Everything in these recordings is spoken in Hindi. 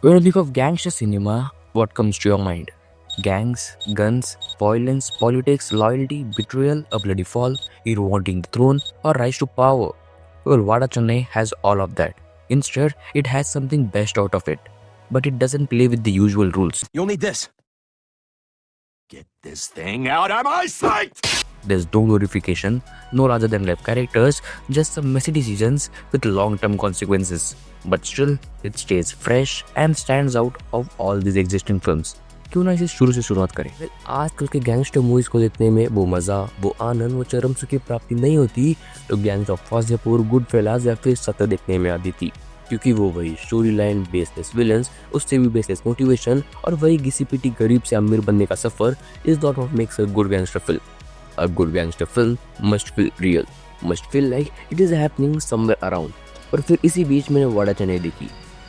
When you think of gangster cinema, what comes to your mind? Gangs, guns, violence, politics, loyalty, betrayal, a bloody fall, hero wanting the throne, or rise to power. Well, Vada Chennai has all of that. Instead, it has something best out of it. But it doesn't play with the usual rules. You'll need this. Get this thing out of my sight! There's no glorification, no larger than life characters, just some messy decisions with long term consequences. But still, it stays fresh and stands out of all these existing films. क्यों ना इसे शुरू से शुरुआत करें? आजकल के गैंगस्टर मूवीज को देखने में वो मजा, वो आनंद, वो चरम सुख की प्राप्ति नहीं होती तो gangs of Wasseypur, good fellas या फिर सत्य देखने में आती थी, क्योंकि वो वही स्टोरी लाइन, बेसलेस विलन्स, उससे भी बेसलेस मोटिवेशन और वही घिसी पिटी गरीब से अमीर बनने का सफर is not what makes a good gangster film. A good gangster film must feel real, must feel like it is happening somewhere around. और फिर इसी बीच मैंने वाड़ा चेन्नई देखी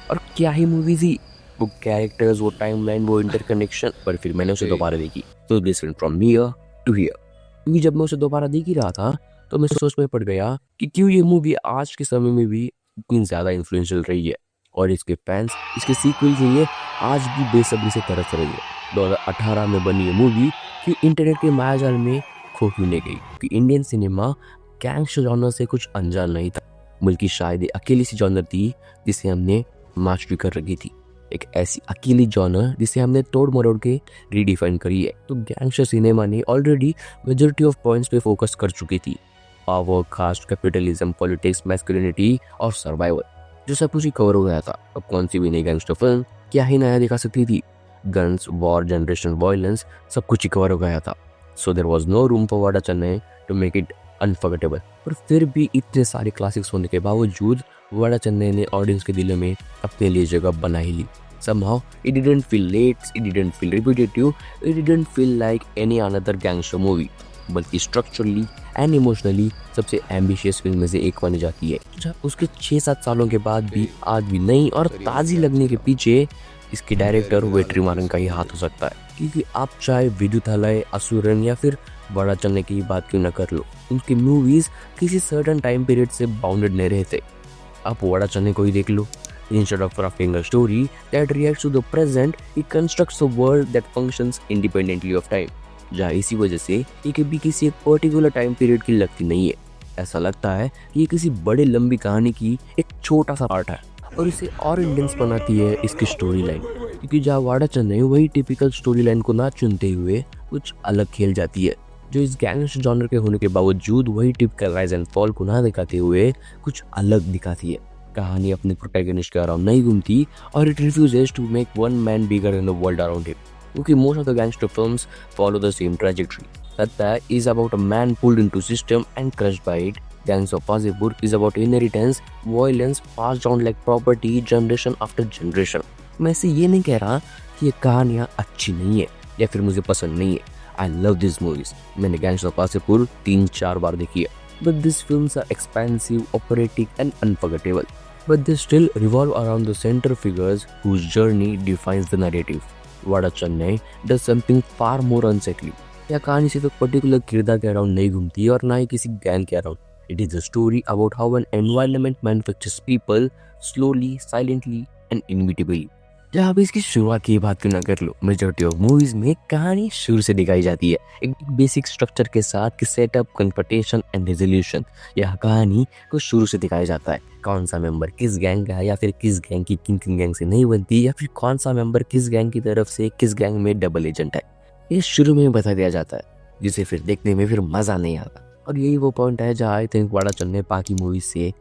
और क्या ही मूवी थी. वो कैरेक्टर्स, वो टाइमलाइन, वो इंटरकनेक्शन. पर फिर मैंने उसे दोबारा देखी तो this went from here to here. क्योंकि जब मैं उसे दोबारा देख ही रहा था तो मैं सोच में पड़ गया कि क्यों ये मूवी आज के समय में भी इतनी ज़्यादा इन्फ्लुएंशियल रही है और इसके फैंस इसके सीक्वल के लिए आज भी बेसब्री से तरस रही है. 2018 में बनी ये मूवी कि इंटरनेट के मायाजाल में खो क्यों नहीं गई, कि इंडियन सिनेमा गैंगस्टर जॉनर से कुछ अनजान नहीं था, बल्कि शायद ये अकेली सी जॉनर थी जिसे हमने मास्टरी कर रखी थी. एक ऐसी अकेली जॉनर जिसे हमने तोड़ मरोड़ के रीडिफाइन करी है. तो गैंगस्टर सिनेमा ने ऑलरेडी मेजॉरिटी ऑफ पॉइंट्स पे फोकस कर चुकी थी. Power, caste, capitalism, politics, masculinity और सर्वाइवल, जो सब कुछ ही कवर हो गया था. अब कौन सी भी नई गैंगस्टर फिल्म क्या ही नया दिखा सकती थी. गन्स, वॉर, जनरेशन, वायलेंस, सब कुछ ही कवर हो गया था. So there was no room for Vada Chennai to make it unforgettable. पर फिर भी इतने सारे क्लासिक्स होने के बावजूद वाड़ा चेन्नई ने ऑडियंस के दिलों में अपने लिए जगह बना ही ली. Somehow it didn't feel late, it didn't feel repetitive, it didn't feel like any another gangster movie. बल्कि स्ट्रक्चरली एंड इमोशनली सबसे एम्बिशियस फिल्म में से एक मानी जाती है. उसके 6-7 सालों के बाद भी आज भी नई और ताज़ी लगने के पीछे इसके डायरेक्टर वेट्रीमारन का ही हाथ हो सकता है. क्योंकि आप चाहे विद्युतालय, असुरन या फिर वाड़ा चेन्नई की बात क्यों ना कर लो, उनकी मूवीज किसी सर्टेन टाइम पीरियड से बाउंडेड नहीं रहते. आप वाड़ा चेन्नई को ही देख लो. Instead of crafting a story that reacts to the present, he constructs a world that functions independently of time. जहाँ इसी वजह से ये कभी किसी एक पर्टिकुलर टाइम पीरियड की लगती नहीं है. ऐसा लगता है कि ये किसी बड़े लंबी कहानी की एक छोटा सा पार्ट है. और इसे और इंटेंस बनाती है इसकी स्टोरी लाइन, क्योंकि जहाँ वाड़ा चेन्नई वही टिपिकल स्टोरी लाइन को ना चुनते हुए कुछ अलग खेल जाती है, जो इस गैंगस्टर जॉनर के होने के बावजूद वही टिपिकल राइज एंड फॉल को ना दिखाते हुए कुछ अलग दिखाती है. कहानी अपने प्रोटैगनिस्ट के अराउंड नहीं घूमती और it refuses to make one man bigger in the world around him, क्योंकि most of the gangster films follow the same trajectory. Satya is about a man pulled into system and crushed by it. Gangs of Wasseypur is about inheritance, violence passed down like property generation after generation. मैं इसे ये नहीं कह रहा कि ये कहानियाँ अच्छी नहीं है या फिर मुझे पसंद नहीं है. I love these movies. मैंने Gangs of Wasseypur 3-4 बार देखी है. But these films are expansive, operatic and unforgettable. But they still revolve around the center figures whose journey defines the narrative. Vada Chennai does something far more unsettling. यह कहानी सिर्फ एक पर्टिकुलर किरदार के अराउंड नहीं घूमती और ना ही किसी गैंग के around. It is a story about how an environment manufactures people slowly, silently and inevitably. जहाँ आप इसकी शुरुआत की बात क्यों ना कर लो, मेजॉरिटी ऑफ मूवीज में कहानी शुरू से दिखाई जाती है एक बेसिक स्ट्रक्चर के साथ कि सेटअप, कन्फ्रंटेशन एंड रेजोल्यूशन. यह कहानी को शुरू से दिखाया जाता है. कौन सा मेंबर किस गैंग का है या फिर किस गैंग की किंग गैंग से नहीं बनती, या फिर कौन सा मेंबर किस गैंग की तरफ से किस गैंग में डबल एजेंट है, ये शुरू में बता दिया जाता है, जिसे फिर देखने में फिर मजा नहीं आता. और यही वो पॉइंट है जहाँ आई थिंक वाड़ा चेन्नई बाकी मूवी से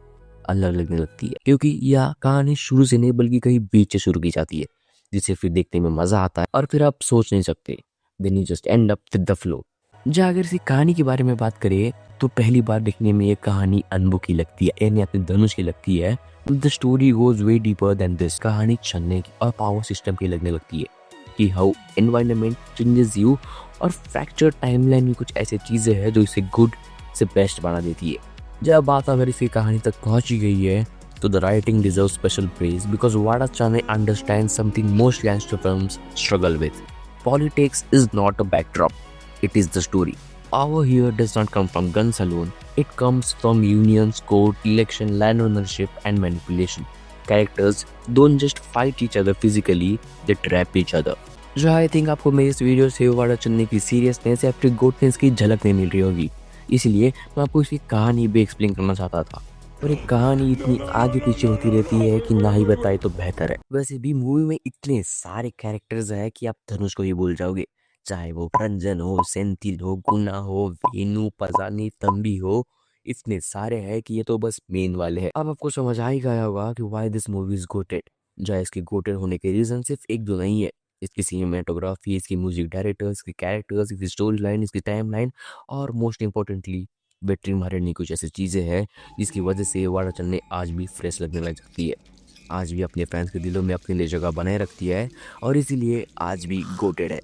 अलग लगने लगती है, क्योंकि यह कहानी शुरू से नहीं बल्कि कहीं बीच से शुरू की जाती है, जिसे फिर देखने में मजा आता है और फिर आप सोच नहीं सकते. Then you just end up with the flow. जहाँ अगर इसी कहानी के बारे में बात करें तो पहली बार देखने में ये कहानी अनबू की लगती है, यानी अपने धनुष की लगती है. The story goes way deeper than this. कहानी चेन्नई की और पावर सिस्टम की लगने लगती है कि हाउ एनवायरनमेंट चेंजेस यू, और फ्रैक्चर टाइमलाइन में कुछ ऐसी चीज़ें हैं जो इसे गुड से बेस्ट बना देती है. जब बात अगर इसकी कहानी तक पहुंची गई है तो the writing deserve special praise because Vada Chennai understand something most gangster films struggle with. Politics is not a backdrop, it is the story. Power here does not come from guns alone, it comes from unions, court, election, land ownership and manipulation. characters don't just fight each other physically, they trap each other. जो आई थिंक आपको मेरी इस वीडियो से वाड़ा चलने की सीरियसनेस या फिर गोटनेस की झलक नहीं मिल रही होगी, इसलिए मैं आपको इसकी कहानी भी एक्सप्लेन करना चाहता था। और एक कहानी इतनी आगे पीछे होती रहती है कि ना ही बताए तो बेहतर है। वैसे भी मूवी में इतने सारे कैरेक्टर्स हैं कि आप धनुष को ही भूल जाओगे, चाहे वो रंजन हो, सेंथिल हो, गुना हो, वेनु, पजानी, तंबी हो, इतने सारे हैं कि ये तो बस मेन वाले हैं। अब आपको समझ आ ही गया होगा कि why this movie is GOATed. जहाँ इसके गोटेड होने के रीजन सिर्फ एक दो नहीं है, इसकी सिनेमेटोग्राफी, इसकी म्यूजिक डायरेक्टर्स, इसकी कैरेक्टर्स, इसकी स्टोरी लाइन, इसकी टाइम लाइन और मोस्ट इंपॉर्टेंटली वेट्री मारनी, कुछ ऐसी चीज़ें हैं जिसकी वजह से ये वाड़ा चलने आज भी फ्रेश लगने लग जाती है, आज भी अपने फैंस के दिलों में अपने लिए जगह बनाए रखती है और इसीलिए आज भी गोटेड है।